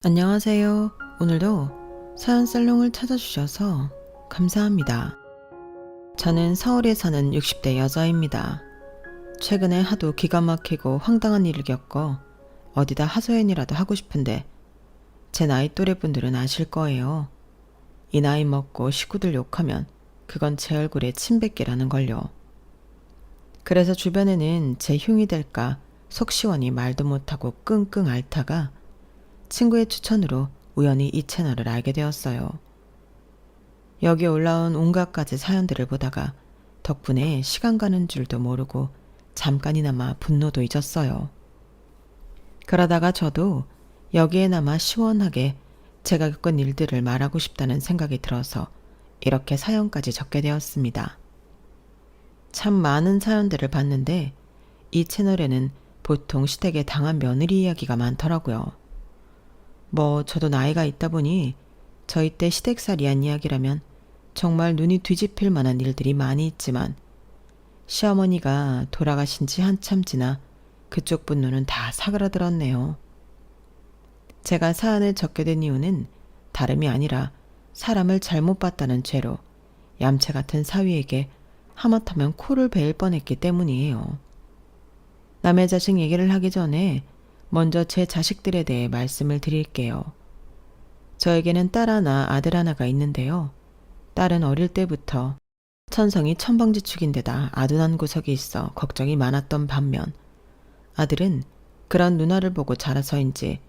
안녕하세요. 오늘도 사연 살롱을 찾아주셔서 감사합니다. 저는 서울에 사는 60대 여자입니다. 최근에 하도 기가 막히고 황당한 일을 겪어 어디다 하소연이라도 하고 싶은데 제 나이 또래 분들은 아실 거예요. 이 나이 먹고 식구들 욕하면 그건 제 얼굴에 침 뱉기라는 걸요. 그래서 주변에는 제 흉이 될까 속 시원히 말도 못하고 끙끙 앓다가 친구의 추천으로 우연히 이 채널을 알게 되었어요. 여기 올라온 온갖 가지 사연들을 보다가 덕분에 시간 가는 줄도 모르고 잠깐이나마 분노도 잊었어요. 그러다가 저도 여기에나마 시원하게 제가 겪은 일들을 말하고 싶다는 생각이 들어서 이렇게 사연까지 적게 되었습니다. 참 많은 사연들을 봤는데 이 채널에는 보통 시댁에 당한 며느리 이야기가 많더라고요. 저도 나이가 있다 보니 저희 때 시댁살이한 이야기라면 정말 눈이 뒤집힐 만한 일들이 많이 있지만 시어머니가 돌아가신 지 한참 지나 그쪽 분노는 다 사그라들었네요. 제가 사연을 적게 된 이유는 다름이 아니라 사람을 잘못 봤다는 죄로 얌체 같은 사위에게 하마터면 코를 베일 뻔했기 때문이에요. 남의 자식 얘기를 하기 전에 먼저 제 자식들에 대해 말씀을 드릴게요. 저에게는 딸 하나, 아들 하나가 있는데요. 딸은 어릴 때부터 천성이 천방지축인데다 아둔한 구석이 있어 걱정이 많았던 반면 아들은 그런 누나를 보고 자라서인지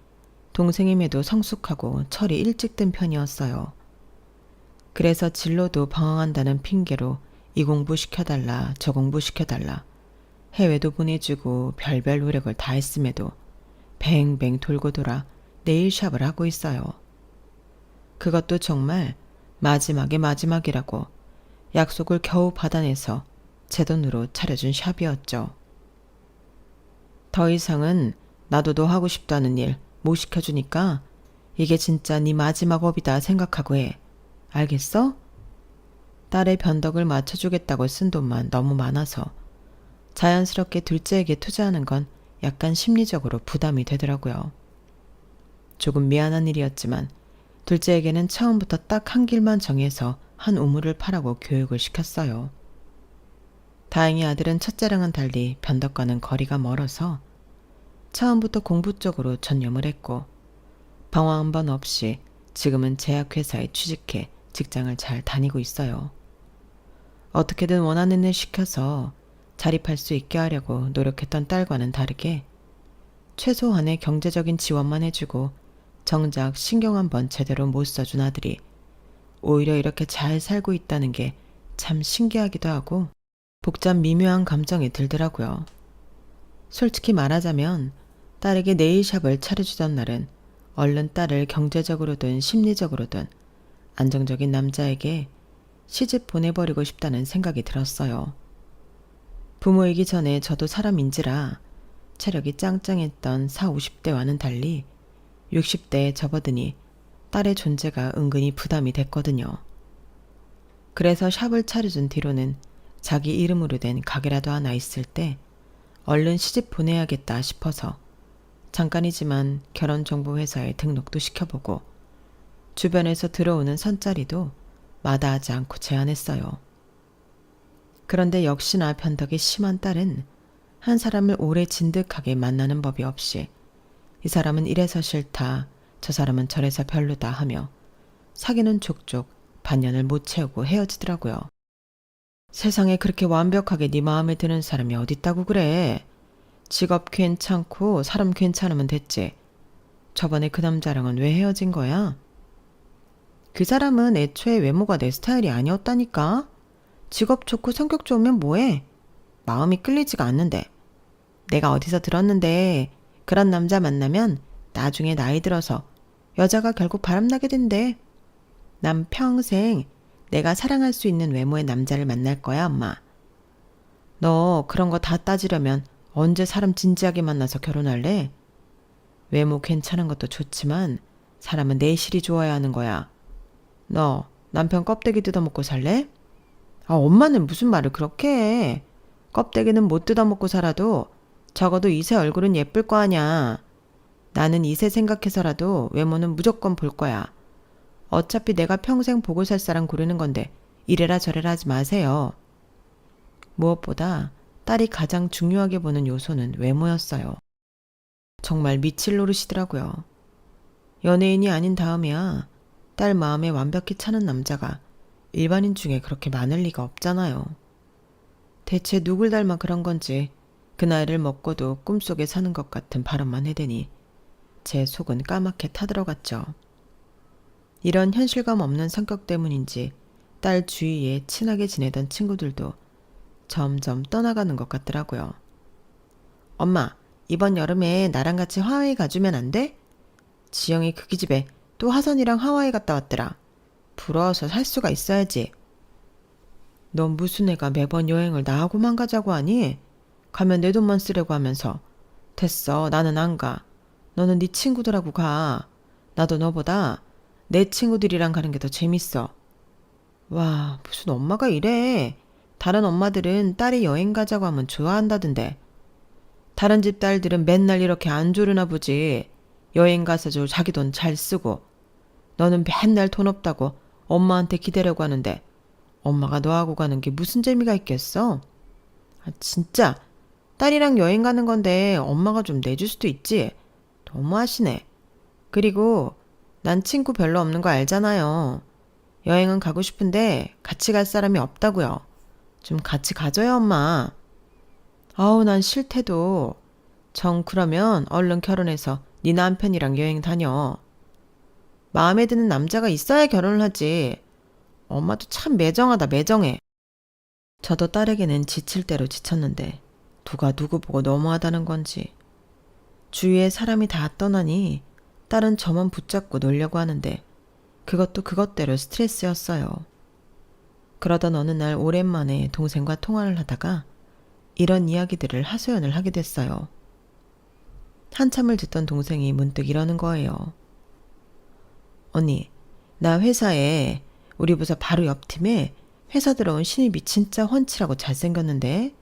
동생임에도 성숙하고 철이 일찍 든 편이었어요. 그래서 진로도 방황한다는 핑계로 이 공부 시켜달라 저 공부 시켜달라 해외도 보내주고 별별 노력을 다 했음에도 뱅뱅 돌고 돌아 네일샵을 하고 있어요. 그것도 정말 마지막의 마지막이라고 약속을 겨우 받아내서 제 돈으로 차려준 샵이었죠. 더 이상은 나도 너 하고 싶다는 일 못 시켜주니까 이게 진짜 네 마지막 업이다 생각하고 해. 알겠어? 딸의 변덕을 맞춰주겠다고 쓴 돈만 너무 많아서 자연스럽게 둘째에게 투자하는 건 약간 심리적으로 부담이 되더라고요. 조금 미안한 일이었지만 둘째에게는 처음부터 딱 한 길만 정해서 한 우물을 파라고 교육을 시켰어요. 다행히 아들은 첫째랑은 달리 변덕과는 거리가 멀어서 처음부터 공부 쪽으로 전념을 했고 방황 한 번 없이 지금은 제약회사에 취직해 직장을 잘 다니고 있어요. 어떻게든 원하는 일 시켜서 자립할 수 있게 하려고 노력했던 딸과는 다르게 최소한의 경제적인 지원만 해주고 정작 신경 한번 제대로 못 써준 아들이 오히려 이렇게 잘 살고 있다는 게 참 신기하기도 하고 복잡 미묘한 감정이 들더라고요. 솔직히 말하자면 딸에게 네일샵을 차려주던 날은 얼른 딸을 경제적으로든 심리적으로든 안정적인 남자에게 시집 보내버리고 싶다는 생각이 들었어요. 부모이기 전에 저도 사람인지라 체력이 짱짱했던 40, 50대와는 달리 60대에 접어드니 딸의 존재가 은근히 부담이 됐거든요. 그래서 샵을 차려준 뒤로는 자기 이름으로 된 가게라도 하나 있을 때 얼른 시집 보내야겠다 싶어서 잠깐이지만 결혼정보회사에 등록도 시켜보고 주변에서 들어오는 선자리도 마다하지 않고 제안했어요. 그런데 역시나 변덕이 심한 딸은 한 사람을 오래 진득하게 만나는 법이 없이 이 사람은 이래서 싫다, 저 사람은 저래서 별로다 하며 사귀는 족족 반년을 못 채우고 헤어지더라고요. 세상에 그렇게 완벽하게 네 마음에 드는 사람이 어딨다고 그래. 직업 괜찮고 사람 괜찮으면 됐지. 저번에 그 남자랑은 왜 헤어진 거야? 그 사람은 애초에 외모가 내 스타일이 아니었다니까. 직업 좋고 성격 좋으면 뭐해? 마음이 끌리지가 않는데. 내가 어디서 들었는데 그런 남자 만나면 나중에 나이 들어서 여자가 결국 바람나게 된대. 난 평생 내가 사랑할 수 있는 외모의 남자를 만날 거야, 엄마. 너 그런 거 다 따지려면 언제 사람 진지하게 만나서 결혼할래? 외모 괜찮은 것도 좋지만 사람은 내실이 좋아야 하는 거야. 너 남편 껍데기 뜯어먹고 살래? 엄마는 무슨 말을 그렇게 해. 껍데기는 못 뜯어먹고 살아도 적어도 이세 얼굴은 예쁠 거 아냐. 나는 이세 생각해서라도 외모는 무조건 볼 거야. 어차피 내가 평생 보고 살 사람 고르는 건데 이래라 저래라 하지 마세요. 무엇보다 딸이 가장 중요하게 보는 요소는 외모였어요. 정말 미칠 노릇이더라고요. 연예인이 아닌 다음이야 딸 마음에 완벽히 차는 남자가 일반인 중에 그렇게 많을 리가 없잖아요. 대체 누굴 닮아 그런 건지 그 나이를 먹고도 꿈속에 사는 것 같은 발언만 해대니 제 속은 까맣게 타들어갔죠. 이런 현실감 없는 성격 때문인지 딸 주위에 친하게 지내던 친구들도 점점 떠나가는 것 같더라고요. 엄마, 이번 여름에 나랑 같이 하와이 가주면 안 돼? 지영이 그 기집애 또 하선이랑 하와이 갔다 왔더라. 부러워서 살 수가 있어야지. 넌 무슨 애가 매번 여행을 나하고만 가자고 하니? 가면 내 돈만 쓰려고 하면서. 됐어, 나는 안 가. 너는 네 친구들하고 가. 나도 너보다 내 친구들이랑 가는 게 더 재밌어. 와, 무슨 엄마가 이래. 다른 엄마들은 딸이 여행 가자고 하면 좋아한다던데. 다른 집 딸들은 맨날 이렇게 안 조르나 보지. 여행 가서 자기 돈 잘 쓰고. 너는 맨날 돈 없다고 엄마한테 기대려고 하는데 엄마가 너하고 가는 게 무슨 재미가 있겠어? 아, 진짜 딸이랑 여행 가는 건데 엄마가 좀 내줄 수도 있지. 너무하시네. 그리고 난 친구 별로 없는 거 알잖아요. 여행은 가고 싶은데 같이 갈 사람이 없다고요. 좀 같이 가줘요, 엄마. 아우, 난 싫대도. 정 그러면 얼른 결혼해서 네 남편이랑 여행 다녀. 마음에 드는 남자가 있어야 결혼을 하지. 엄마도 참 매정하다, 매정해. 저도 딸에게는 지칠 대로 지쳤는데 누가 누구 보고 너무하다는 건지. 주위에 사람이 다 떠나니 딸은 저만 붙잡고 놀려고 하는데 그것도 그것대로 스트레스였어요. 그러던 어느 날 오랜만에 동생과 통화를 하다가 이런 이야기들을 하소연을 하게 됐어요. 한참을 듣던 동생이 문득 이러는 거예요. 언니, 나 회사에 우리 부서 바로 옆 팀에 회사 들어온 신입이 진짜 훤칠하고 잘생겼는데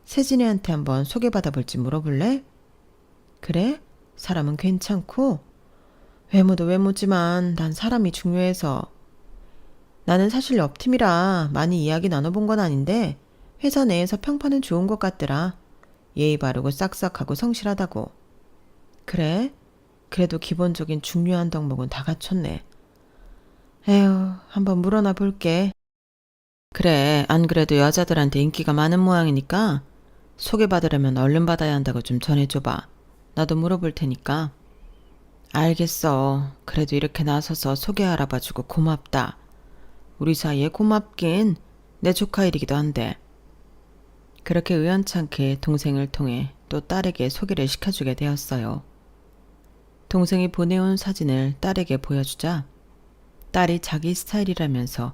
세진이한테 한번 소개받아 볼지 물어볼래? 그래? 사람은 괜찮고? 외모도 외모지만 난 사람이 중요해서. 나는 사실 옆 팀이라 많이 이야기 나눠본 건 아닌데 회사 내에서 평판은 좋은 것 같더라. 예의 바르고 싹싹하고 성실하다고. 그래? 그래도 기본적인 중요한 덕목은 다 갖췄네. 에휴, 한번 물어나 볼게. 그래, 안 그래도 여자들한테 인기가 많은 모양이니까 소개받으려면 얼른 받아야 한다고 좀 전해줘봐. 나도 물어볼 테니까. 알겠어. 그래도 이렇게 나서서 소개 알아봐주고 고맙다. 우리 사이에 고맙긴 내 조카 일이기도 한데. 그렇게 우연찮게 동생을 통해 또 딸에게 소개를 시켜주게 되었어요. 동생이 보내온 사진을 딸에게 보여주자 딸이 자기 스타일이라면서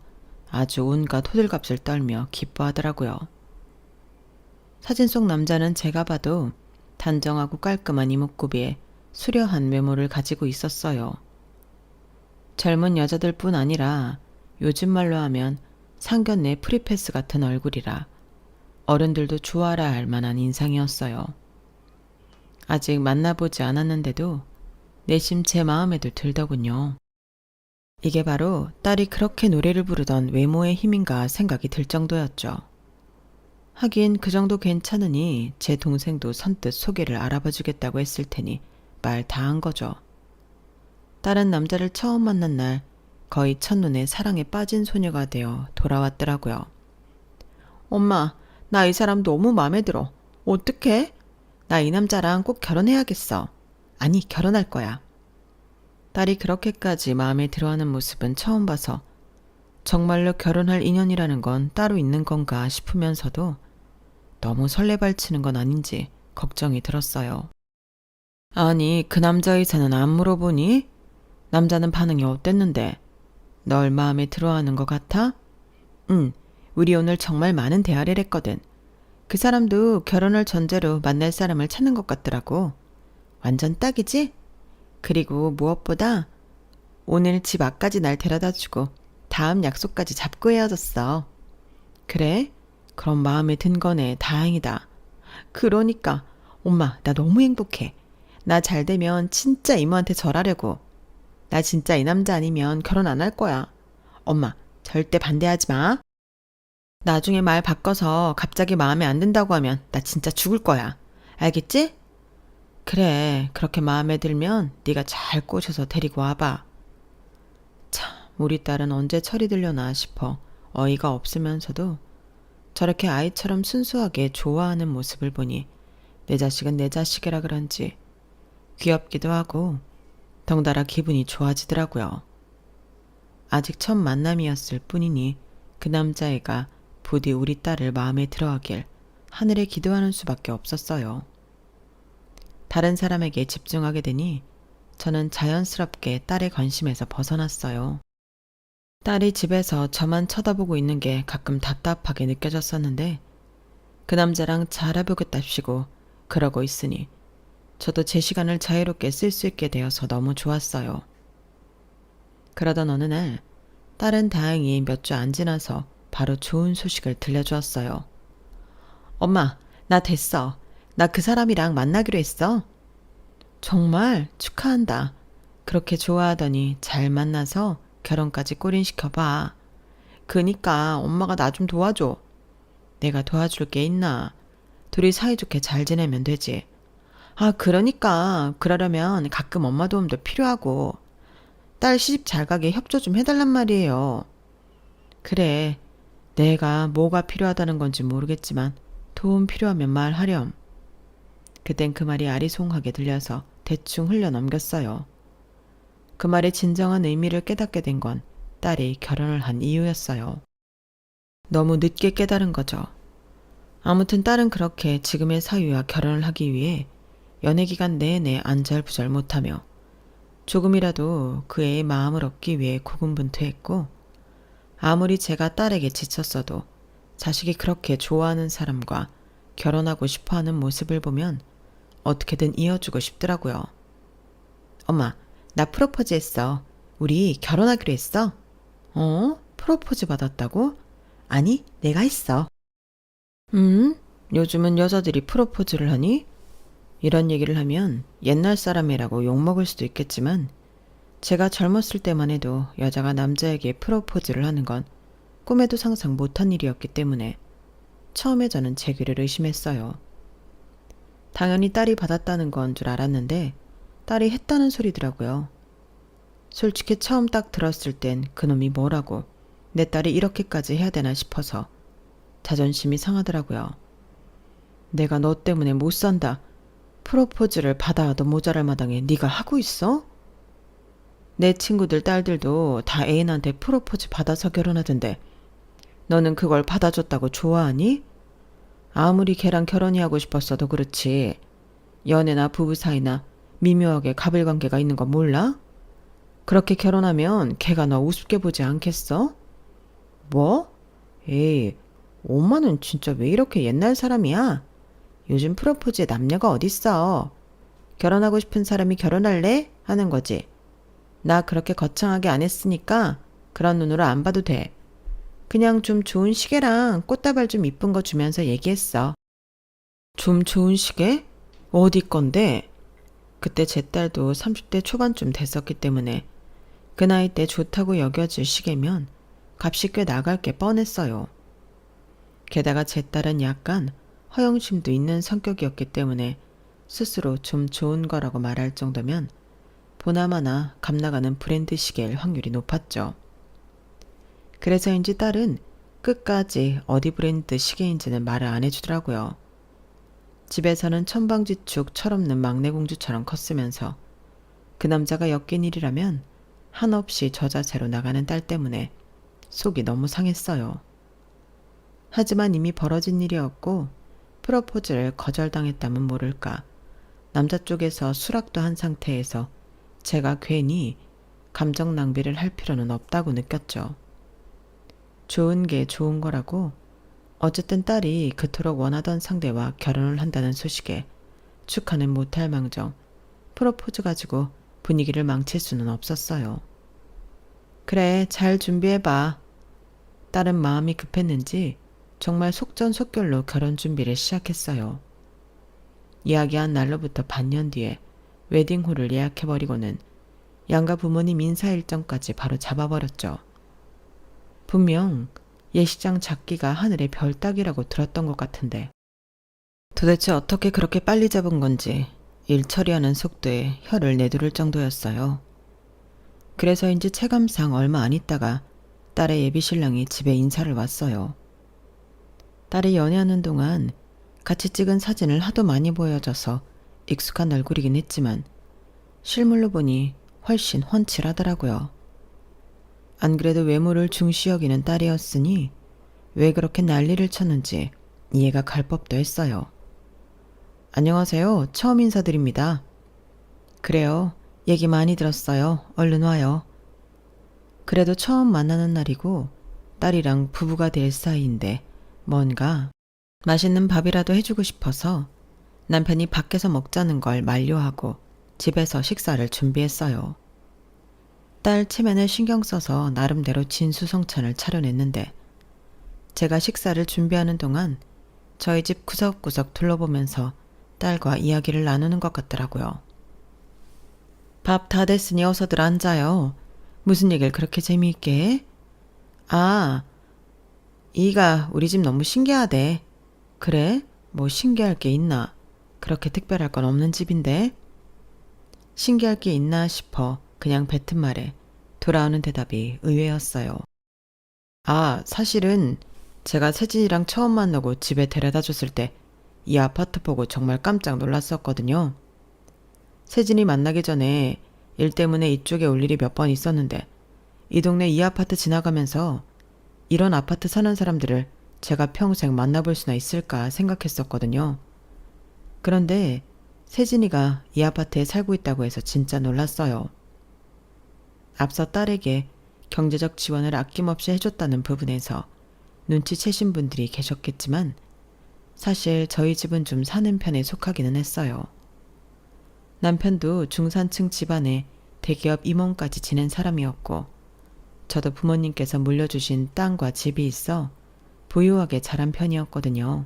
아주 온갖 호들갑을 떨며 기뻐하더라고요. 사진 속 남자는 제가 봐도 단정하고 깔끔한 이목구비에 수려한 외모를 가지고 있었어요. 젊은 여자들 뿐 아니라 요즘 말로 하면 상견례 프리패스 같은 얼굴이라 어른들도 좋아라 할 만한 인상이었어요. 아직 만나보지 않았는데도 내심 제 마음에도 들더군요. 이게 바로 딸이 그렇게 노래를 부르던 외모의 힘인가 생각이 들 정도였죠. 하긴 그 정도 괜찮으니 제 동생도 선뜻 소개를 알아봐 주겠다고 했을 테니 말 다 한 거죠. 딸은 남자를 처음 만난 날 거의 첫눈에 사랑에 빠진 소녀가 되어 돌아왔더라고요. 엄마, 나 이 사람 너무 마음에 들어. 어떡해? 나 이 남자랑 꼭 결혼해야겠어. 아니, 결혼할 거야. 딸이 그렇게까지 마음에 들어하는 모습은 처음 봐서 정말로 결혼할 인연이라는 건 따로 있는 건가 싶으면서도 너무 설레발치는 건 아닌지 걱정이 들었어요. 아니, 그 남자 의사는 안 물어보니? 남자는 반응이 어땠는데? 널 마음에 들어하는 것 같아? 응, 우리 오늘 정말 많은 대화를 했거든. 그 사람도 결혼을 전제로 만날 사람을 찾는 것 같더라고. 완전 딱이지? 그리고 무엇보다 오늘 집 앞까지 날 데려다주고 다음 약속까지 잡고 헤어졌어. 그래? 그럼 마음에 든 거네. 다행이다. 그러니까 엄마, 나 너무 행복해. 나 잘 되면 진짜 이모한테 절하려고. 나 진짜 이 남자 아니면 결혼 안 할 거야. 엄마, 절대 반대하지 마. 나중에 말 바꿔서 갑자기 마음에 안 든다고 하면 나 진짜 죽을 거야. 알겠지? 그래, 그렇게 마음에 들면 네가 잘 꼬셔서 데리고 와봐. 참, 우리 딸은 언제 철이 들려나 싶어 어이가 없으면서도 저렇게 아이처럼 순수하게 좋아하는 모습을 보니 내 자식은 내 자식이라 그런지 귀엽기도 하고 덩달아 기분이 좋아지더라고요. 아직 첫 만남이었을 뿐이니 그 남자애가 부디 우리 딸을 마음에 들어하길 하늘에 기도하는 수밖에 없었어요. 다른 사람에게 집중하게 되니 저는 자연스럽게 딸의 관심에서 벗어났어요. 딸이 집에서 저만 쳐다보고 있는 게 가끔 답답하게 느껴졌었는데 그 남자랑 잘해보겠답시고 그러고 있으니 저도 제 시간을 자유롭게 쓸 수 있게 되어서 너무 좋았어요. 그러던 어느 날 딸은 다행히 몇 주 안 지나서 바로 좋은 소식을 들려주었어요. 엄마, 나 됐어. 나 그 사람이랑 만나기로 했어. 정말 축하한다. 그렇게 좋아하더니 잘 만나서 결혼까지 꼬린시켜봐. 그니까 엄마가 나 좀 도와줘. 내가 도와줄 게 있나. 둘이 사이좋게 잘 지내면 되지. 아, 그러니까 그러려면 가끔 엄마 도움도 필요하고 딸 시집 잘 가게 협조 좀 해달란 말이에요. 그래, 내가 뭐가 필요하다는 건지 모르겠지만 도움 필요하면 말하렴. 그땐 그 말이 아리송하게 들려서 대충 흘려 넘겼어요. 그 말의 진정한 의미를 깨닫게 된 건 딸이 결혼을 한 이유였어요. 너무 늦게 깨달은 거죠. 아무튼 딸은 그렇게 지금의 사위와 결혼을 하기 위해 연애기간 내내 안절부절 못하며 조금이라도 그 애의 마음을 얻기 위해 고군분투했고 아무리 제가 딸에게 지쳤어도 자식이 그렇게 좋아하는 사람과 결혼하고 싶어하는 모습을 보면 어떻게든 이어주고 싶더라고요. 엄마, 나 프로포즈 했어. 우리 결혼하기로 했어. 어? 프로포즈 받았다고? 아니, 내가 했어. 요즘은 여자들이 프로포즈를 하니? 이런 얘기를 하면 옛날 사람이라고 욕먹을 수도 있겠지만 제가 젊었을 때만 해도 여자가 남자에게 프로포즈를 하는 건 꿈에도 상상 못한 일이었기 때문에 처음에 저는 제 귀를 의심했어요. 당연히 딸이 받았다는 건 줄 알았는데 딸이 했다는 소리더라고요. 솔직히 처음 딱 들었을 땐 그놈이 뭐라고 내 딸이 이렇게까지 해야 되나 싶어서 자존심이 상하더라고요. 내가 너 때문에 못 산다. 프로포즈를 받아도 모자랄 마당에 네가 하고 있어? 내 친구들 딸들도 다 애인한테 프로포즈 받아서 결혼하던데 너는 그걸 받아줬다고 좋아하니? 아무리 걔랑 결혼이 하고 싶었어도 그렇지 연애나 부부 사이나 미묘하게 가불관계가 있는 거 몰라? 그렇게 결혼하면 걔가 너 우습게 보지 않겠어? 뭐? 에이, 엄마는 진짜 왜 이렇게 옛날 사람이야? 요즘 프로포즈에 남녀가 어딨어. 결혼하고 싶은 사람이 결혼할래? 하는 거지. 나 그렇게 거창하게 안 했으니까 그런 눈으로 안 봐도 돼. 그냥 좀 좋은 시계랑 꽃다발 좀 이쁜 거 주면서 얘기했어. 좀 좋은 시계? 어디 건데? 그때 제 딸도 30대 초반쯤 됐었기 때문에 그 나이 때 좋다고 여겨질 시계면 값이 꽤 나갈 게 뻔했어요. 게다가 제 딸은 약간 허영심도 있는 성격이었기 때문에 스스로 좀 좋은 거라고 말할 정도면 보나마나 값나가는 브랜드 시계일 확률이 높았죠. 그래서인지 딸은 끝까지 어디 브랜드 시계인지는 말을 안 해주더라고요. 집에서는 천방지축 철없는 막내 공주처럼 컸으면서 그 남자가 엮인 일이라면 한없이 저자세로 나가는 딸 때문에 속이 너무 상했어요. 하지만 이미 벌어진 일이었고 프로포즈를 거절당했다면 모를까 남자 쪽에서 수락도 한 상태에서 제가 괜히 감정 낭비를 할 필요는 없다고 느꼈죠. 좋은 게 좋은 거라고 어쨌든 딸이 그토록 원하던 상대와 결혼을 한다는 소식에 축하는 못할 망정 프로포즈 가지고 분위기를 망칠 수는 없었어요. 그래, 잘 준비해봐. 딸은 마음이 급했는지 정말 속전속결로 결혼 준비를 시작했어요. 이야기한 날로부터 반년 뒤에 웨딩홀을 예약해버리고는 양가 부모님 인사 일정까지 바로 잡아버렸죠. 분명 예식장 잡기가 하늘의 별 따기라고 들었던 것 같은데 도대체 어떻게 그렇게 빨리 잡은 건지 일 처리하는 속도에 혀를 내두를 정도였어요. 그래서인지 체감상 얼마 안 있다가 딸의 예비신랑이 집에 인사를 왔어요. 딸이 연애하는 동안 같이 찍은 사진을 하도 많이 보여줘서 익숙한 얼굴이긴 했지만 실물로 보니 훨씬 훤칠하더라고요. 안 그래도 외모를 중시 여기는 딸이었으니 왜 그렇게 난리를 쳤는지 이해가 갈 법도 했어요. 안녕하세요. 처음 인사드립니다. 그래요. 얘기 많이 들었어요. 얼른 와요. 그래도 처음 만나는 날이고 딸이랑 부부가 될 사이인데 뭔가 맛있는 밥이라도 해주고 싶어서 남편이 밖에서 먹자는 걸 만류하고 집에서 식사를 준비했어요. 딸 체면을 신경 써서 나름대로 진수성찬을 차려냈는데 제가 식사를 준비하는 동안 저희 집 구석구석 둘러보면서 딸과 이야기를 나누는 것 같더라고요. 밥 다 됐으니 어서들 앉아요. 무슨 얘기를 그렇게 재미있게 해? 아, 이가 우리 집 너무 신기하대. 그래? 뭐 신기할 게 있나? 그렇게 특별할 건 없는 집인데? 신기할 게 있나 싶어 그냥 뱉은 말에 돌아오는 대답이 의외였어요. 아, 사실은 제가 세진이랑 처음 만나고 집에 데려다 줬을 때 이 아파트 보고 정말 깜짝 놀랐었거든요. 세진이 만나기 전에 일 때문에 이쪽에 올 일이 몇 번 있었는데 이 동네 이 아파트 지나가면서 이런 아파트 사는 사람들을 제가 평생 만나볼 수나 있을까 생각했었거든요. 그런데 세진이가 이 아파트에 살고 있다고 해서 진짜 놀랐어요. 앞서 딸에게 경제적 지원을 아낌없이 해줬다는 부분에서 눈치채신 분들이 계셨겠지만 사실 저희 집은 좀 사는 편에 속하기는 했어요. 남편도 중산층 집안에 대기업 임원까지 지낸 사람이었고 저도 부모님께서 물려주신 땅과 집이 있어 부유하게 자란 편이었거든요.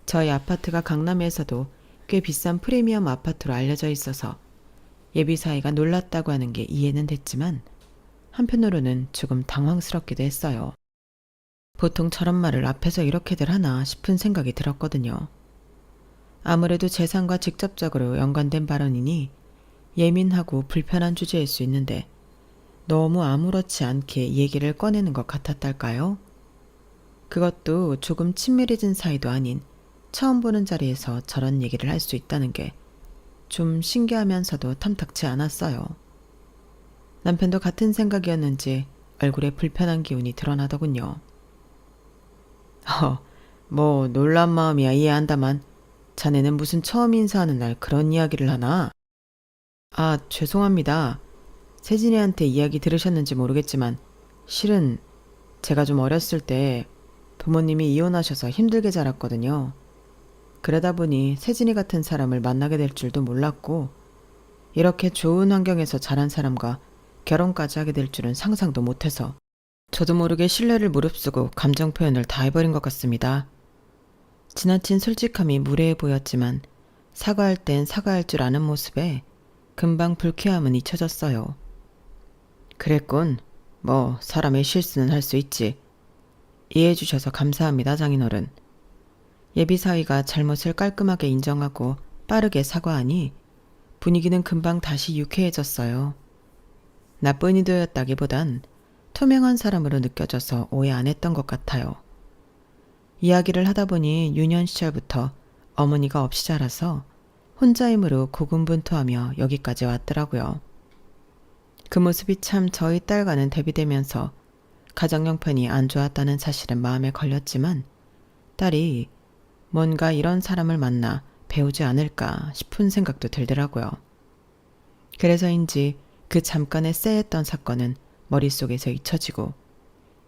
저희 아파트가 강남에서도 꽤 비싼 프리미엄 아파트로 알려져 있어서 예비 사이가 놀랐다고 하는 게 이해는 됐지만 한편으로는 조금 당황스럽기도 했어요. 보통 저런 말을 앞에서 이렇게들 하나 싶은 생각이 들었거든요. 아무래도 재산과 직접적으로 연관된 발언이니 예민하고 불편한 주제일 수 있는데 너무 아무렇지 않게 얘기를 꺼내는 것 같았달까요? 그것도 조금 친밀해진 사이도 아닌 처음 보는 자리에서 저런 얘기를 할 수 있다는 게 좀 신기하면서도 탐탁치 않았어요. 남편도 같은 생각이었는지 얼굴에 불편한 기운이 드러나더군요. 뭐 놀란 마음이야 이해한다만 자네는 무슨 처음 인사하는 날 그런 이야기를 하나? 아, 죄송합니다. 세진이한테 이야기 들으셨는지 모르겠지만 실은 제가 좀 어렸을 때 부모님이 이혼하셔서 힘들게 자랐거든요. 그러다 보니 세진이 같은 사람을 만나게 될 줄도 몰랐고 이렇게 좋은 환경에서 자란 사람과 결혼까지 하게 될 줄은 상상도 못해서 저도 모르게 신뢰를 무릅쓰고 감정 표현을 다 해버린 것 같습니다. 지나친 솔직함이 무례해 보였지만 사과할 땐 사과할 줄 아는 모습에 금방 불쾌함은 잊혀졌어요. 그랬군. 뭐 사람의 실수는 할 수 있지. 이해해 주셔서 감사합니다, 장인어른. 예비 사위가 잘못을 깔끔하게 인정하고 빠르게 사과하니 분위기는 금방 다시 유쾌해졌어요. 나쁜 의도였다기보단 투명한 사람으로 느껴져서 오해 안 했던 것 같아요. 이야기를 하다 보니 유년 시절부터 어머니가 없이 자라서 혼자 힘으로 고군분투하며 여기까지 왔더라고요. 그 모습이 참 저희 딸과는 대비되면서 가정 형편이 안 좋았다는 사실은 마음에 걸렸지만 딸이 뭔가 이런 사람을 만나 배우지 않을까 싶은 생각도 들더라고요. 그래서인지 그 잠깐의 쎄했던 사건은 머릿속에서 잊혀지고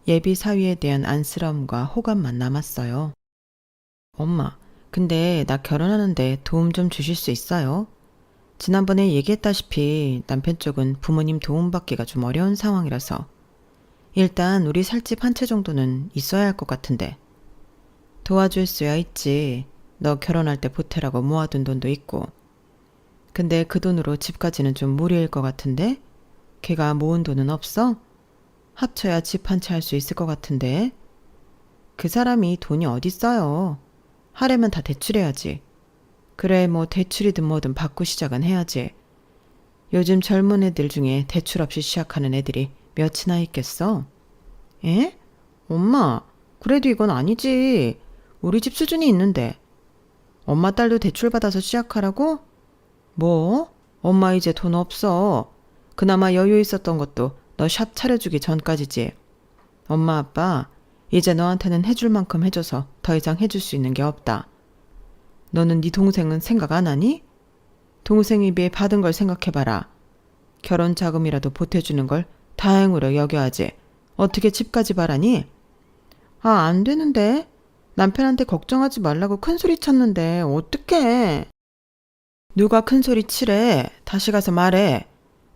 예비 사위에 대한 안쓰러움과 호감만 남았어요. 엄마, 근데 나 결혼하는데 도움 좀 주실 수 있어요? 지난번에 얘기했다시피 남편 쪽은 부모님 도움받기가 좀 어려운 상황이라서 일단 우리 살 집 한 채 정도는 있어야 할 것 같은데. 도와줄 수야 있지. 너 결혼할 때 보태라고 모아둔 돈도 있고. 근데 그 돈으로 집까지는 좀 무리일 것 같은데? 걔가 모은 돈은 없어? 합쳐야 집 한 채 할 수 있을 것 같은데? 그 사람이 돈이 어딨어요. 하려면 다 대출해야지. 그래 뭐 대출이든 뭐든 받고 시작은 해야지. 요즘 젊은 애들 중에 대출 없이 시작하는 애들이 몇이나 있겠어? 에? 엄마, 그래도 이건 아니지. 우리 집 수준이 있는데. 엄마 딸도 대출 받아서 시작하라고? 뭐? 엄마 이제 돈 없어. 그나마 여유 있었던 것도 너 샵 차려주기 전까지지. 엄마 아빠 이제 너한테는 해줄 만큼 해줘서 더 이상 해줄 수 있는 게 없다. 너는 네 동생은 생각 안 하니? 동생에 비해 받은 걸 생각해봐라. 결혼 자금이라도 보태주는 걸 다행으로 여겨야지. 어떻게 집까지 바라니? 아, 안 되는데. 남편한테 걱정하지 말라고 큰소리 쳤는데 어떡해. 누가 큰소리 치래. 다시 가서 말해.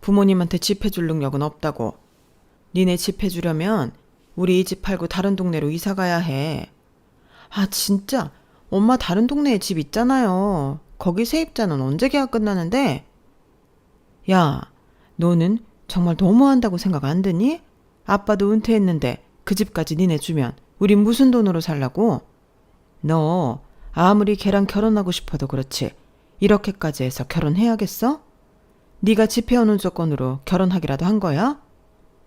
부모님한테 집 해줄 능력은 없다고. 니네 집 해주려면 우리 이 집 팔고 다른 동네로 이사 가야 해. 아, 진짜. 엄마 다른 동네에 집 있잖아요. 거기 세입자는 언제 계약 끝나는데? 야, 너는 정말 너무한다고 생각 안 드니? 아빠도 은퇴했는데 그 집까지 니네 주면 우린 무슨 돈으로 살라고? 너 아무리 걔랑 결혼하고 싶어도 그렇지 이렇게까지 해서 결혼해야겠어? 네가 집 해오는 조건으로 결혼하기라도 한 거야?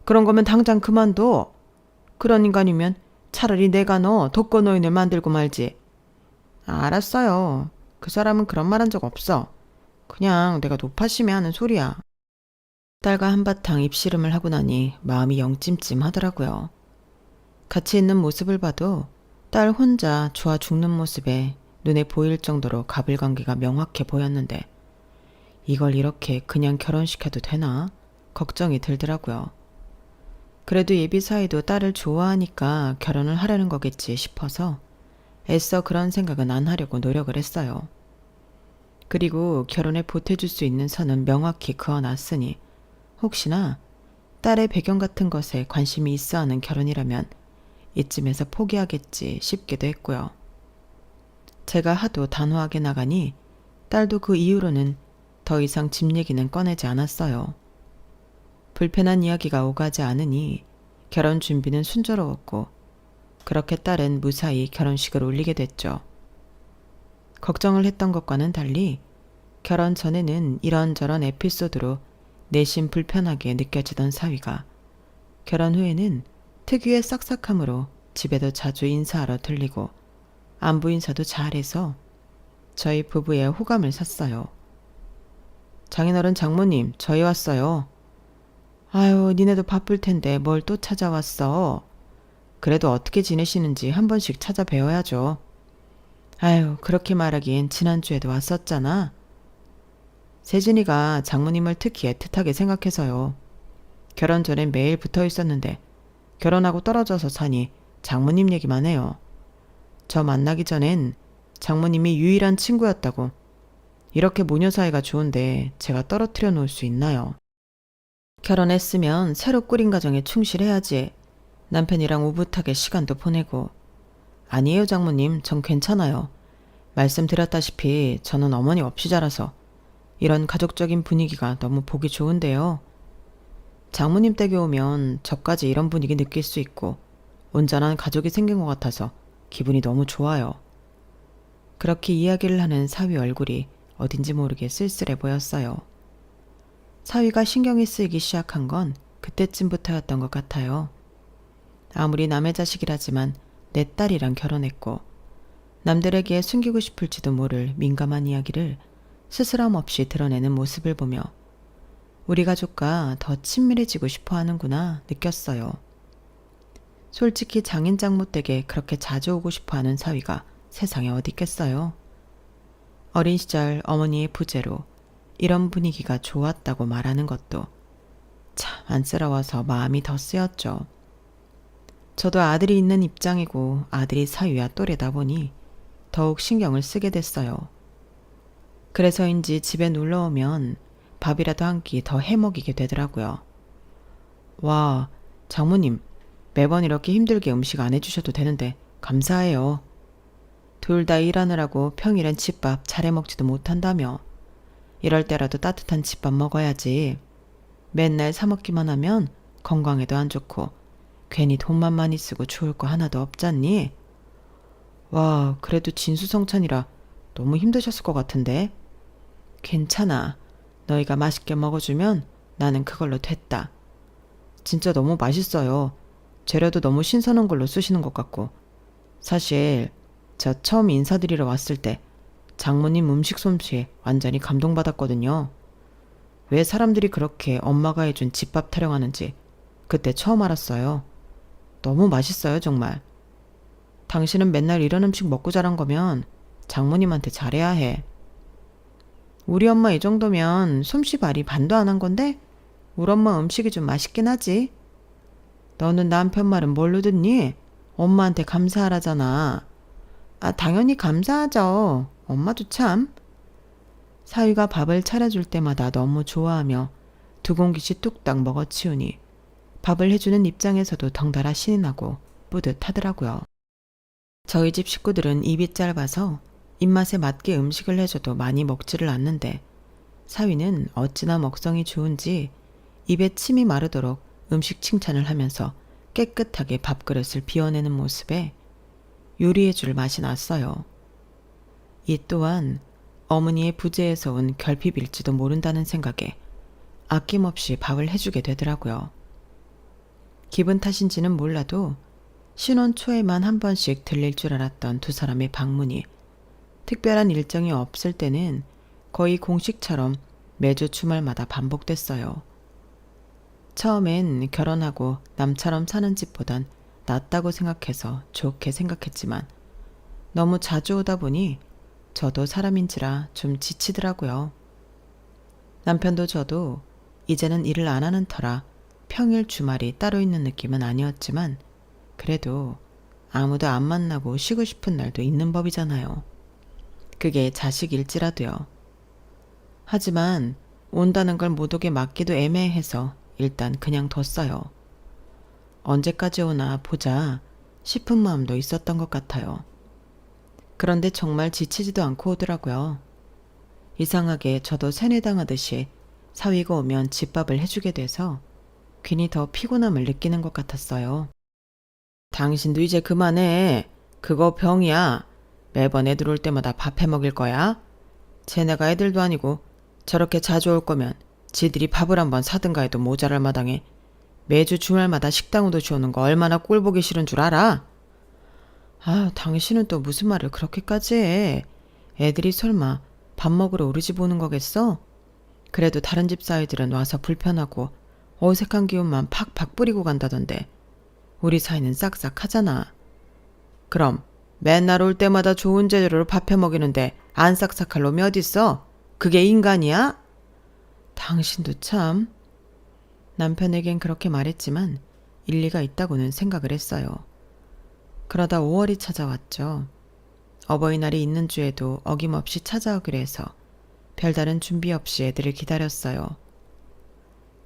그런 거면 당장 그만둬. 그런 인간이면 차라리 내가 너 독거노인을 만들고 말지. 알았어요. 그 사람은 그런 말 한 적 없어. 그냥 내가 높아심에 하는 소리야. 딸과 한바탕 입씨름을 하고 나니 마음이 영 찜찜하더라고요. 같이 있는 모습을 봐도 딸 혼자 좋아 죽는 모습에 눈에 보일 정도로 가불관계가 명확해 보였는데 이걸 이렇게 그냥 결혼시켜도 되나? 걱정이 들더라고요. 그래도 예비 사이도 딸을 좋아하니까 결혼을 하려는 거겠지 싶어서 애써 그런 생각은 안 하려고 노력을 했어요. 그리고 결혼에 보태줄 수 있는 선은 명확히 그어놨으니 혹시나 딸의 배경 같은 것에 관심이 있어 하는 결혼이라면 이쯤에서 포기하겠지 싶기도 했고요. 제가 하도 단호하게 나가니 딸도 그 이후로는 더 이상 집 얘기는 꺼내지 않았어요. 불편한 이야기가 오가지 않으니 결혼 준비는 순조로웠고 그렇게 딸은 무사히 결혼식을 올리게 됐죠. 걱정을 했던 것과는 달리 결혼 전에는 이런저런 에피소드로 내심 불편하게 느껴지던 사위가 결혼 후에는 특유의 싹싹함으로 집에도 자주 인사하러 들리고 안부 인사도 잘해서 저희 부부의 호감을 샀어요. 장인어른 장모님, 저희 왔어요. 아유, 니네도 바쁠 텐데 뭘 또 찾아왔어. 그래도 어떻게 지내시는지 한 번씩 찾아뵈어야죠. 아유, 그렇게 말하기엔 지난주에도 왔었잖아. 세진이가 장모님을 특히 애틋하게 생각해서요. 결혼 전엔 매일 붙어 있었는데 결혼하고 떨어져서 사니 장모님 얘기만 해요. 저 만나기 전엔 장모님이 유일한 친구였다고. 이렇게 모녀 사이가 좋은데 제가 떨어뜨려 놓을 수 있나요? 결혼했으면 새로 꾸린 가정에 충실해야지. 남편이랑 오붓하게 시간도 보내고. 아니에요, 장모님. 전 괜찮아요. 말씀드렸다시피 저는 어머니 없이 자라서 이런 가족적인 분위기가 너무 보기 좋은데요. 장모님 댁에 오면 저까지 이런 분위기 느낄 수 있고 온전한 가족이 생긴 것 같아서 기분이 너무 좋아요. 그렇게 이야기를 하는 사위 얼굴이 어딘지 모르게 쓸쓸해 보였어요. 사위가 신경이 쓰이기 시작한 건 그때쯤부터였던 것 같아요. 아무리 남의 자식이라지만 내 딸이랑 결혼했고 남들에게 숨기고 싶을지도 모를 민감한 이야기를 스스럼 없이 드러내는 모습을 보며 우리 가족과 더 친밀해지고 싶어 하는구나 느꼈어요. 솔직히 장인 장모 댁에 그렇게 자주 오고 싶어 하는 사위가 세상에 어디 있겠어요. 어린 시절 어머니의 부재로 이런 분위기가 좋았다고 말하는 것도 참 안쓰러워서 마음이 더 쓰였죠. 저도 아들이 있는 입장이고 아들이 사위와 또래다 보니 더욱 신경을 쓰게 됐어요. 그래서인지 집에 놀러오면 밥이라도 한 끼 더 해먹이게 되더라고요. 와, 장모님, 매번 이렇게 힘들게 음식 안 해주셔도 되는데 감사해요. 둘 다 일하느라고 평일엔 집밥 잘 해먹지도 못한다며 이럴 때라도 따뜻한 집밥 먹어야지. 맨날 사 먹기만 하면 건강에도 안 좋고 괜히 돈만 많이 쓰고 좋을 거 하나도 없잖니? 와, 그래도 진수성찬이라 너무 힘드셨을 것 같은데. 괜찮아. 너희가 맛있게 먹어주면 나는 그걸로 됐다. 진짜 너무 맛있어요. 재료도 너무 신선한 걸로 쓰시는 것 같고. 사실 저 처음 인사드리러 왔을 때 장모님 음식 솜씨에 완전히 감동받았거든요. 왜 사람들이 그렇게 엄마가 해준 집밥 타령하는지 그때 처음 알았어요. 너무 맛있어요, 정말. 당신은 맨날 이런 음식 먹고 자란 거면 장모님한테 잘해야 해. 우리 엄마 이 정도면 솜씨 발휘 반도 안 한 건데 우리 엄마 음식이 좀 맛있긴 하지. 너는 남편 말은 뭘로 듣니? 엄마한테 감사하라잖아. 아, 당연히 감사하죠. 엄마도 참. 사위가 밥을 차려줄 때마다 너무 좋아하며 두 공기씩 뚝딱 먹어치우니 밥을 해주는 입장에서도 덩달아 신이 나고 뿌듯하더라고요. 저희 집 식구들은 입이 짧아서 입맛에 맞게 음식을 해줘도 많이 먹지를 않는데 사위는 어찌나 먹성이 좋은지 입에 침이 마르도록 음식 칭찬을 하면서 깨끗하게 밥그릇을 비워내는 모습에 요리해 줄 맛이 났어요. 이 또한 어머니의 부재에서 온 결핍일지도 모른다는 생각에 아낌없이 밥을 해주게 되더라고요. 기분 탓인지는 몰라도 신혼 초에만 한 번씩 들릴 줄 알았던 두 사람의 방문이 특별한 일정이 없을 때는 거의 공식처럼 매주 주말마다 반복됐어요. 처음엔 결혼하고 남처럼 사는 집보단 낫다고 생각해서 좋게 생각했지만 너무 자주 오다 보니 저도 사람인지라 좀 지치더라고요. 남편도 저도 이제는 일을 안 하는 터라 평일 주말이 따로 있는 느낌은 아니었지만 그래도 아무도 안 만나고 쉬고 싶은 날도 있는 법이잖아요. 그게 자식일지라도요. 하지만 온다는 걸 못 오게 막기도 애매해서 일단 그냥 뒀어요. 언제까지 오나 보자 싶은 마음도 있었던 것 같아요. 그런데 정말 지치지도 않고 오더라고요. 이상하게 저도 세뇌당하듯이 사위가 오면 집밥을 해주게 돼서 괜히 더 피곤함을 느끼는 것 같았어요. 당신도 이제 그만해. 그거 병이야. 매번 애들 올 때마다 밥 해 먹일 거야? 쟤네가 애들도 아니고 저렇게 자주 올 거면 지들이 밥을 한번 사든가 해도 모자랄 마당에 매주 주말마다 식당으로 주오는 거 얼마나 꼴보기 싫은 줄 알아? 아, 당신은 또 무슨 말을 그렇게까지 해. 애들이 설마 밥 먹으러 우리 집 오는 거겠어? 그래도 다른 집 사이들은 와서 불편하고 어색한 기운만 팍팍 뿌리고 간다던데 우리 사이는 싹싹하잖아. 그럼 맨날 올 때마다 좋은 재료로 밥 해 먹이는데 안 싹싹할 놈이 어딨어? 그게 인간이야? 당신도 참. 남편에겐 그렇게 말했지만 일리가 있다고는 생각을 했어요. 그러다 5월이 찾아왔죠. 어버이날이 있는 주에도 어김없이 찾아오기로 해서 별다른 준비 없이 애들을 기다렸어요.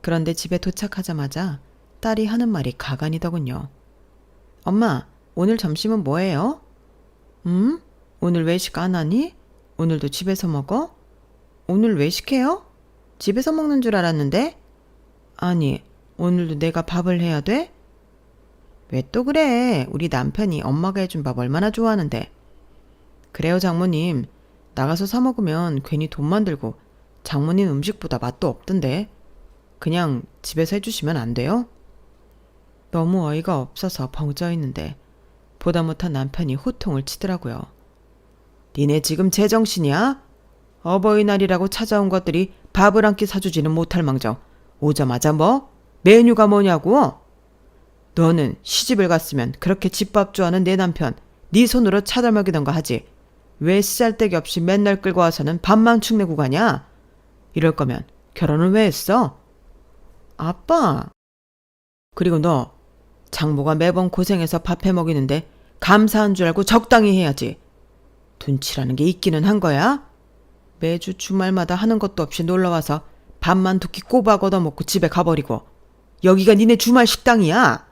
그런데 집에 도착하자마자 딸이 하는 말이 가관이더군요. 엄마, 오늘 점심은 뭐예요? 오늘 외식 안 하니? 오늘도 집에서 먹어? 오늘 외식해요? 집에서 먹는 줄 알았는데? 아니, 오늘도 내가 밥을 해야 돼? 왜 또 그래? 우리 남편이 엄마가 해준 밥 얼마나 좋아하는데. 그래요, 장모님. 나가서 사 먹으면 괜히 돈만 들고 장모님 음식보다 맛도 없던데. 그냥 집에서 해주시면 안 돼요? 너무 어이가 없어서 벙쪄 있는데 보다 못한 남편이 호통을 치더라고요. 니네 지금 제정신이야? 어버이날이라고 찾아온 것들이 밥을 한 끼 사주지는 못할 망정 오자마자 뭐? 메뉴가 뭐냐고? 너는 시집을 갔으면 그렇게 집밥 좋아하는 내 남편 네 손으로 차려 먹이던가 하지. 왜 쓰잘데기 없이 맨날 끌고 와서는 밥만 축내고 가냐? 이럴 거면 결혼을 왜 했어? 아빠. 그리고 너 장모가 매번 고생해서 밥 해 먹이는데 감사한 줄 알고 적당히 해야지. 둔치라는 게 있기는 한 거야? 매주 주말마다 하는 것도 없이 놀러와서 밥만 두 끼 꼬박 얻어먹고 집에 가버리고 여기가 니네 주말 식당이야?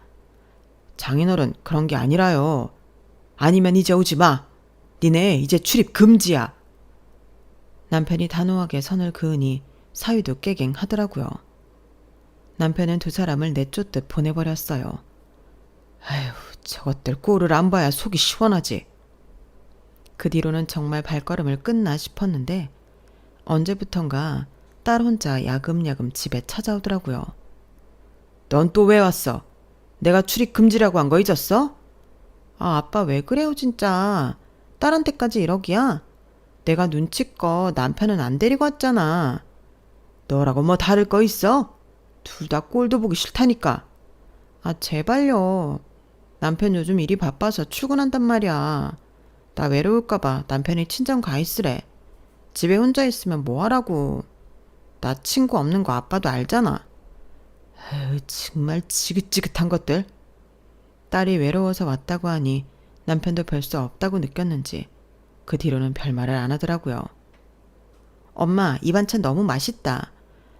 장인어른 그런 게 아니라요. 아니면 이제 오지 마. 니네 이제 출입 금지야. 남편이 단호하게 선을 그으니 사위도 깨갱하더라고요. 남편은 두 사람을 내쫓듯 보내버렸어요. 아휴, 저것들 꼴을 안 봐야 속이 시원하지. 그 뒤로는 정말 발걸음을 끊나 싶었는데 언제부턴가 딸 혼자 야금야금 집에 찾아오더라고요. 넌 또 왜 왔어? 내가 출입 금지라고 한 거 잊었어? 아, 아빠 왜 그래요 진짜. 딸한테까지 이러기야? 내가 눈치껏 남편은 안 데리고 왔잖아. 너라고 뭐 다를 거 있어? 둘 다 꼴도 보기 싫다니까. 아, 제발요. 남편 요즘 일이 바빠서 출근한단 말이야. 나 외로울까봐 남편이 친정 가 있으래. 집에 혼자 있으면 뭐 하라고. 나 친구 없는 거 아빠도 알잖아. 에휴, 정말 지긋지긋한 것들. 딸이 외로워서 왔다고 하니 남편도 별 수 없다고 느꼈는지 그 뒤로는 별말을 안 하더라고요. 엄마, 이 반찬 너무 맛있다.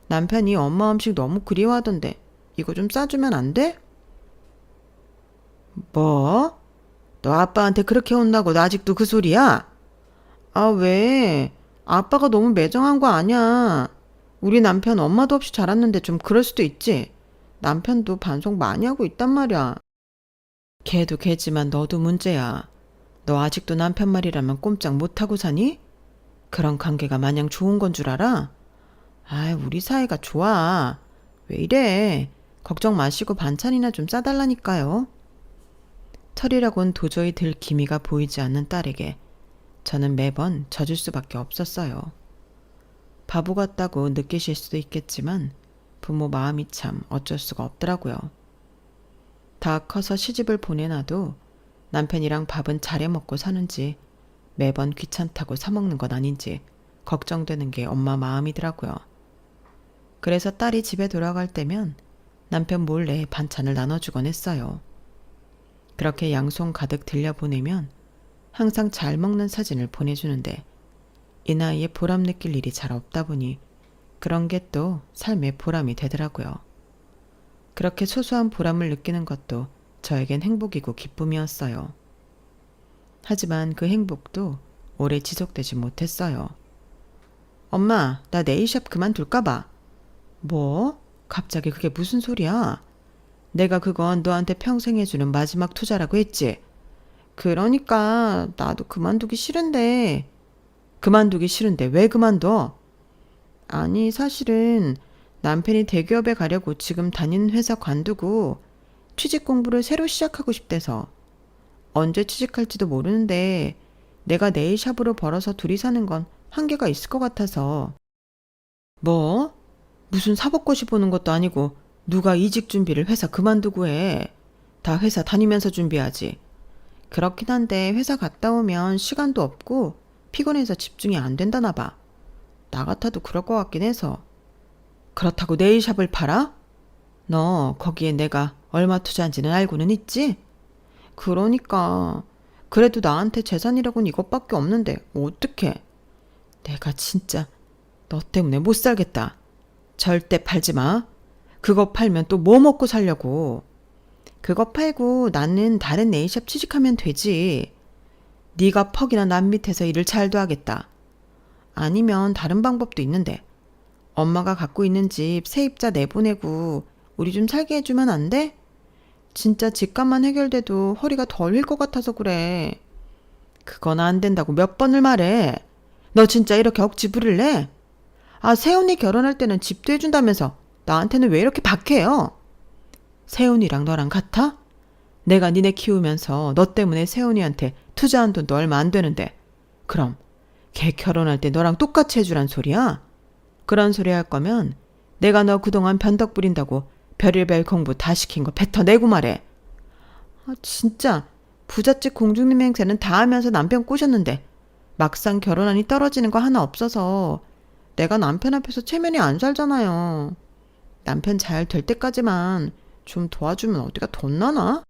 남편이 엄마 음식 너무 그리워하던데 이거 좀 싸주면 안 돼? 뭐? 너 아빠한테 그렇게 혼나고 너 아직도 그 소리야? 아, 왜? 아빠가 너무 매정한 거 아니야. 우리 남편 엄마도 없이 자랐는데 좀 그럴 수도 있지. 남편도 반성 많이 하고 있단 말이야. 걔도 걔지만 너도 문제야. 너 아직도 남편 말이라면 꼼짝 못하고 사니? 그런 관계가 마냥 좋은 건 줄 알아? 아이, 우리 사이가 좋아. 왜 이래? 걱정 마시고 반찬이나 좀 싸달라니까요. 털이라곤 도저히 들 기미가 보이지 않는 딸에게 저는 매번 져줄 수밖에 없었어요. 바보 같다고 느끼실 수도 있겠지만 부모 마음이 참 어쩔 수가 없더라고요. 다 커서 시집을 보내놔도 남편이랑 밥은 잘해 먹고 사는지 매번 귀찮다고 사먹는 건 아닌지 걱정되는 게 엄마 마음이더라고요. 그래서 딸이 집에 돌아갈 때면 남편 몰래 반찬을 나눠주곤 했어요. 그렇게 양손 가득 들려보내면 항상 잘 먹는 사진을 보내주는데 이 나이에 보람 느낄 일이 잘 없다 보니 그런 게 또 삶의 보람이 되더라고요. 그렇게 소소한 보람을 느끼는 것도 저에겐 행복이고 기쁨이었어요. 하지만 그 행복도 오래 지속되지 못했어요. 엄마, 나 네일샵 그만둘까 봐. 뭐? 갑자기 그게 무슨 소리야? 내가 그건 너한테 평생 해주는 마지막 투자라고 했지. 그러니까 나도 그만두기 싫은데. 그만두기 싫은데 왜 그만둬? 아니, 사실은 남편이 대기업에 가려고 지금 다니는 회사 관두고 취직 공부를 새로 시작하고 싶대서. 언제 취직할지도 모르는데 내가 네일샵으로 벌어서 둘이 사는 건 한계가 있을 것 같아서. 뭐? 무슨 사법고시 보는 것도 아니고 누가 이직 준비를 회사 그만두고 해. 다 회사 다니면서 준비하지. 그렇긴 한데 회사 갔다 오면 시간도 없고 피곤해서 집중이 안 된다나 봐. 나 같아도 그럴 것 같긴 해서. 그렇다고 네일샵을 팔아? 너 거기에 내가 얼마 투자한지는 알고는 있지? 그러니까 그래도 나한테 재산이라고는 이것밖에 없는데 어떡해. 내가 진짜 너 때문에 못 살겠다. 절대 팔지 마. 그거 팔면 또 뭐 먹고 살려고. 그거 팔고 나는 다른 네일샵 취직하면 되지. 네가 퍽이나 남 밑에서 일을 잘도 하겠다. 아니면 다른 방법도 있는데 엄마가 갖고 있는 집 세입자 내보내고 우리 좀 살게 해주면 안 돼? 진짜 집값만 해결돼도 허리가 덜 휠 것 같아서 그래. 그건 안 된다고 몇 번을 말해. 너 진짜 이렇게 억지 부릴래? 아, 세훈이 결혼할 때는 집도 해준다면서 나한테는 왜 이렇게 박해요? 세훈이랑 너랑 같아? 내가 니네 키우면서 너 때문에 세훈이한테 투자한 돈도 얼마 안 되는데 그럼 걔 결혼할 때 너랑 똑같이 해주란 소리야? 그런 소리 할 거면 내가 너 그동안 변덕 부린다고 별의별 공부 다 시킨 거 뱉어내고 말해. 아, 진짜 부잣집 공주님 행세는 다 하면서 남편 꼬셨는데 막상 결혼하니 떨어지는 거 하나 없어서 내가 남편 앞에서 체면이 안 살잖아요. 남편 잘 될 때까지만 좀 도와주면 어디가 돈 나나?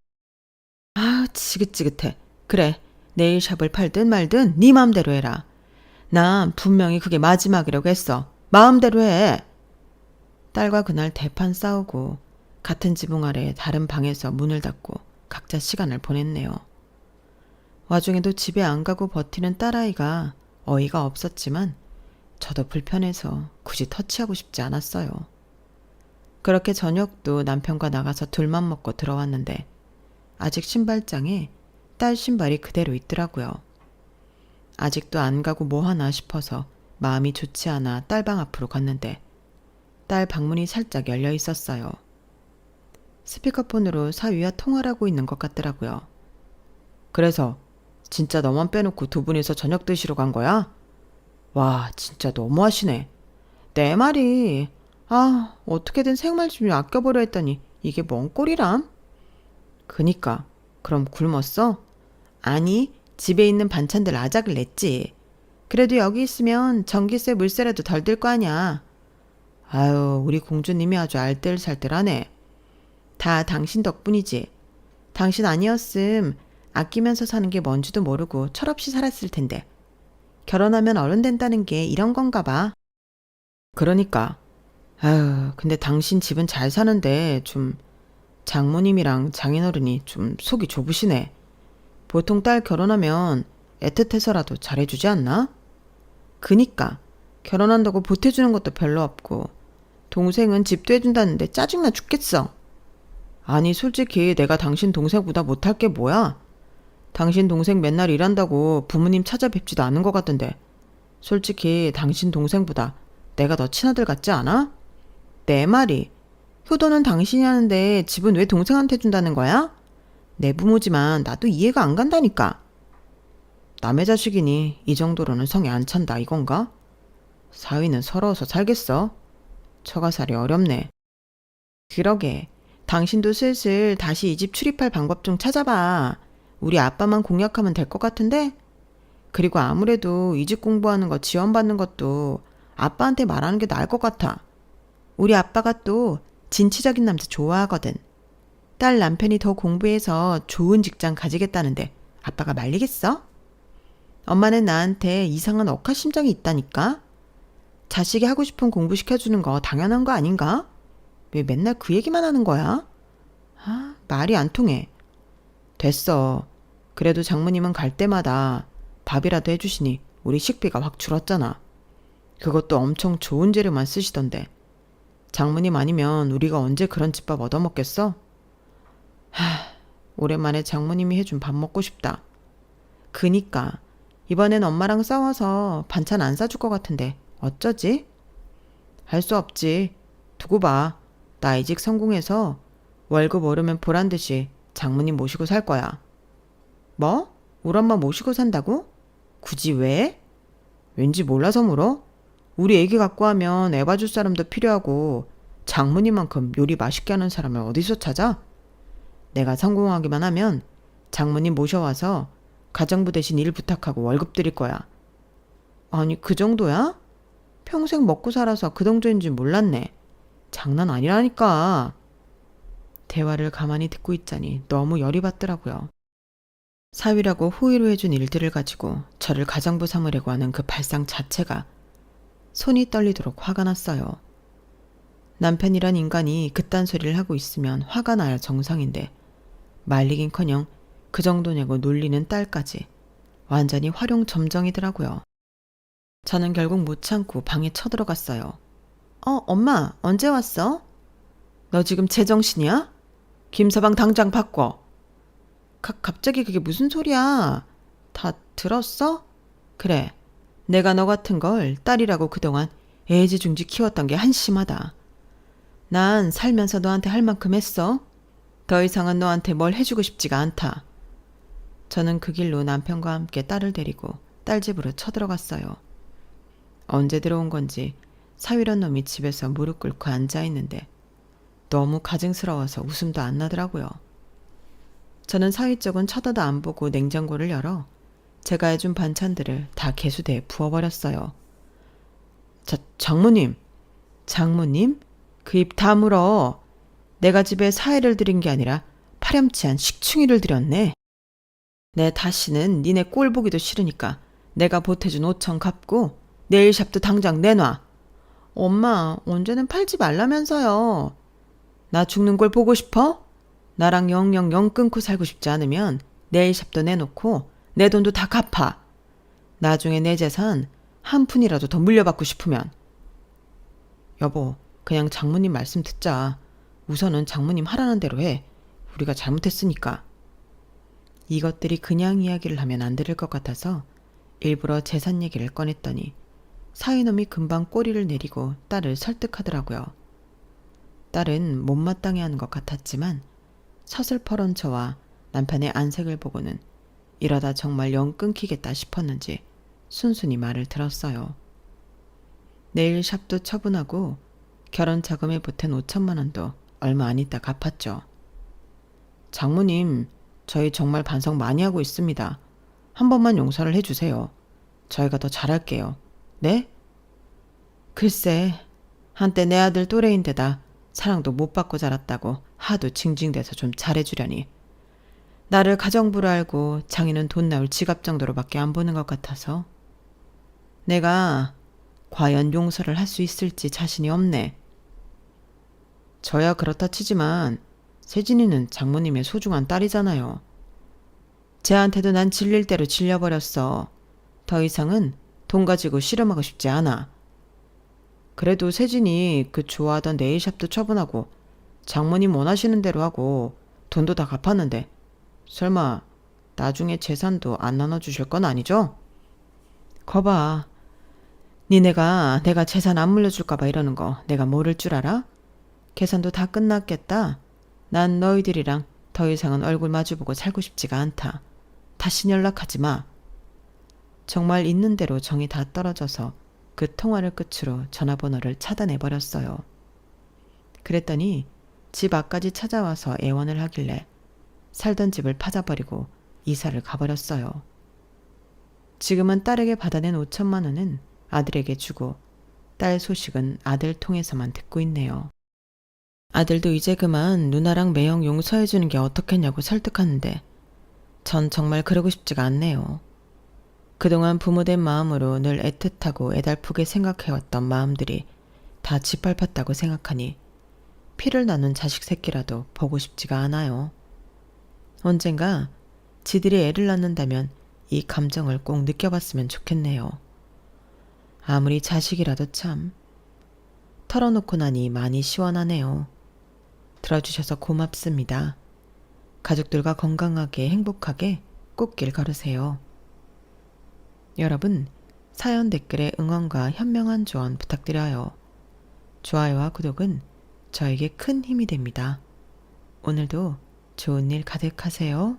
아, 지긋지긋해. 그래, 네일샵을 팔든 말든 네 마음대로 해라. 난 분명히 그게 마지막이라고 했어. 마음대로 해. 딸과 그날 대판 싸우고 같은 지붕 아래 다른 방에서 문을 닫고 각자 시간을 보냈네요. 와중에도 집에 안 가고 버티는 딸아이가 어이가 없었지만 저도 불편해서 굳이 터치하고 싶지 않았어요. 그렇게 저녁도 남편과 나가서 둘만 먹고 들어왔는데 아직 신발장에 딸 신발이 그대로 있더라고요. 아직도 안 가고 뭐 하나 싶어서 마음이 좋지 않아 딸방 앞으로 갔는데 딸 방문이 살짝 열려 있었어요. 스피커폰으로 사위와 통화를 하고 있는 것 같더라고요. 그래서 진짜 너만 빼놓고 두 분이서 저녁 드시러 간 거야? 와, 진짜 너무하시네. 내 말이 어떻게든 생활 좀 아껴보려 했더니 이게 뭔 꼴이람? 그니까 그럼 굶었어? 아니, 집에 있는 반찬들 아작을 냈지. 그래도 여기 있으면 전기세 물세라도 덜 들 거 아냐. 아유, 우리 공주님이 아주 알뜰살뜰하네. 다 당신 덕분이지. 당신 아니었음 아끼면서 사는 게 뭔지도 모르고 철없이 살았을 텐데. 결혼하면 어른 된다는 게 이런 건가 봐. 그러니까. 아유, 근데 당신 집은 잘 사는데 좀 장모님이랑 장인어른이 좀 속이 좁으시네. 보통 딸 결혼하면 애틋해서라도 잘해주지 않나? 그니까 결혼한다고 보태주는 것도 별로 없고 동생은 집도 해준다는데 짜증나 죽겠어. 아니 솔직히 내가 당신 동생보다 못할 게 뭐야? 당신 동생 맨날 일한다고 부모님 찾아뵙지도 않은 것 같던데 솔직히 당신 동생보다 내가 더 친아들 같지 않아? 내 말이 효도는 당신이 하는데 집은 왜 동생한테 준다는 거야? 내 부모지만 나도 이해가 안 간다니까. 남의 자식이니 이 정도로는 성에 안 찬다 이건가? 사위는 서러워서 살겠어? 처가살이 어렵네. 그러게 당신도 슬슬 다시 이 집 출입할 방법 좀 찾아봐. 우리 아빠만 공략하면 될 것 같은데? 그리고 아무래도 이 집 공부하는 거 지원받는 것도 아빠한테 말하는 게 나을 것 같아. 우리 아빠가 또 진취적인 남자 좋아하거든. 딸 남편이 더 공부해서 좋은 직장 가지겠다는데 아빠가 말리겠어? 엄마는 나한테 이상한 억하심정이 있다니까? 자식이 하고 싶은 공부 시켜주는 거 당연한 거 아닌가? 왜 맨날 그 얘기만 하는 거야? 말이 안 통해. 됐어. 그래도 장모님은 갈 때마다 밥이라도 해주시니 우리 식비가 확 줄었잖아. 그것도 엄청 좋은 재료만 쓰시던데. 장모님 아니면 우리가 언제 그런 집밥 얻어먹겠어? 오랜만에 장모님이 해준 밥 먹고 싶다. 그니까 이번엔 엄마랑 싸워서 반찬 안 사줄 것 같은데 어쩌지? 할 수 없지. 두고 봐. 나 이직 성공해서 월급 오르면 보란듯이 장모님 모시고 살 거야. 뭐? 우리 엄마 모시고 산다고? 굳이 왜? 왠지 몰라서 물어? 우리 애기 갖고 하면 애 봐줄 사람도 필요하고 장모님만큼 요리 맛있게 하는 사람을 어디서 찾아? 내가 성공하기만 하면 장모님 모셔와서 가정부 대신 일 부탁하고 월급 드릴 거야. 아니 그 정도야? 평생 먹고 살아서 그 정도인 줄 몰랐네. 장난 아니라니까. 대화를 가만히 듣고 있자니 너무 열이 받더라고요. 사위라고 호의로 해준 일들을 가지고 저를 가정부 삼으려고 하는 그 발상 자체가 손이 떨리도록 화가 났어요. 남편이란 인간이 그딴 소리를 하고 있으면 화가 나야 정상인데 말리긴커녕 그 정도냐고 놀리는 딸까지 완전히 활용점정이더라고요. 저는 결국 못 참고 방에 쳐들어갔어요. 엄마 언제 왔어? 너 지금 제정신이야? 김서방 당장 바꿔. 갑자기 그게 무슨 소리야? 다 들었어? 그래. 내가 너 같은 걸 딸이라고 그동안 애지중지 키웠던 게 한심하다. 난 살면서 너한테 할 만큼 했어. 더 이상은 너한테 뭘 해주고 싶지가 않다. 저는 그 길로 남편과 함께 딸을 데리고 딸 집으로 쳐들어갔어요. 언제 들어온 건지 사위란 놈이 집에서 무릎 꿇고 앉아있는데 너무 가증스러워서 웃음도 안 나더라고요. 저는 사위 쪽은 쳐다도 안 보고 냉장고를 열어 제가 해준 반찬들을 다 개수대에 부어버렸어요. 장모님! 장모님? 그 입 다물어. 내가 집에 사회를 들인 게 아니라 파렴치한 식충이를 들였네. 내 다시는 니네 꼴 보기도 싫으니까 내가 보태준 5천 갚고 네일샵도 당장 내놔. 엄마 언제는 팔지 말라면서요. 나 죽는 걸 보고 싶어? 나랑 영영 끊고 살고 싶지 않으면 네일샵도 내놓고 내 돈도 다 갚아. 나중에 내 재산 한 푼이라도 더 물려받고 싶으면. 여보, 그냥 장모님 말씀 듣자. 우선은 장모님 하라는 대로 해. 우리가 잘못했으니까. 이것들이 그냥 이야기를 하면 안 들을 것 같아서 일부러 재산 얘기를 꺼냈더니 사위놈이 금방 꼬리를 내리고 딸을 설득하더라고요. 딸은 못마땅해 하는 것 같았지만 서슬퍼런 저와 남편의 안색을 보고는 이러다 정말 영 끊기겠다 싶었는지 순순히 말을 들었어요. 내일 샵도 처분하고 결혼 자금에 보탠 5천만 원도 얼마 안 있다 갚았죠. 장모님, 저희 정말 반성 많이 하고 있습니다. 한 번만 용서를 해주세요. 저희가 더 잘할게요. 네? 글쎄, 한때 내 아들 또래인데다 사랑도 못 받고 자랐다고 하도 징징대서 좀 잘해주려니. 나를 가정부로 알고 장인은 돈 나올 지갑 정도로밖에 안 보는 것 같아서 내가 과연 용서를 할 수 있을지 자신이 없네. 저야 그렇다 치지만 세진이는 장모님의 소중한 딸이잖아요. 쟤한테도 난 질릴 대로 질려버렸어. 더 이상은 돈 가지고 씨름하고 싶지 않아. 그래도 세진이 그 좋아하던 네일샵도 처분하고 장모님 원하시는 대로 하고 돈도 다 갚았는데 설마 나중에 재산도 안 나눠주실 건 아니죠? 거봐. 니네가 내가 재산 안 물려줄까봐 이러는 거 내가 모를 줄 알아? 계산도 다 끝났겠다. 난 너희들이랑 더 이상은 얼굴 마주보고 살고 싶지가 않다. 다시 연락하지 마. 정말 있는 대로 정이 다 떨어져서 그 통화를 끝으로 전화번호를 차단해버렸어요. 그랬더니 집 앞까지 찾아와서 애원을 하길래 살던 집을 파자버리고 이사를 가버렸어요. 지금은 딸에게 받아낸 5천만 원은 아들에게 주고 딸 소식은 아들 통해서만 듣고 있네요. 아들도 이제 그만 누나랑 매형 용서해주는 게 어떻겠냐고 설득하는데 전 정말 그러고 싶지가 않네요. 그동안 부모된 마음으로 늘 애틋하고 애달프게 생각해왔던 마음들이 다 짓밟혔다고 생각하니 피를 나눈 자식 새끼라도 보고 싶지가 않아요. 언젠가 지들이 애를 낳는다면 이 감정을 꼭 느껴봤으면 좋겠네요. 아무리 자식이라도 참. 털어놓고 나니 많이 시원하네요. 들어주셔서 고맙습니다. 가족들과 건강하게 행복하게 꽃길 걸으세요. 여러분, 사연 댓글에 응원과 현명한 조언 부탁드려요. 좋아요와 구독은 저에게 큰 힘이 됩니다. 오늘도 좋은 일 가득하세요.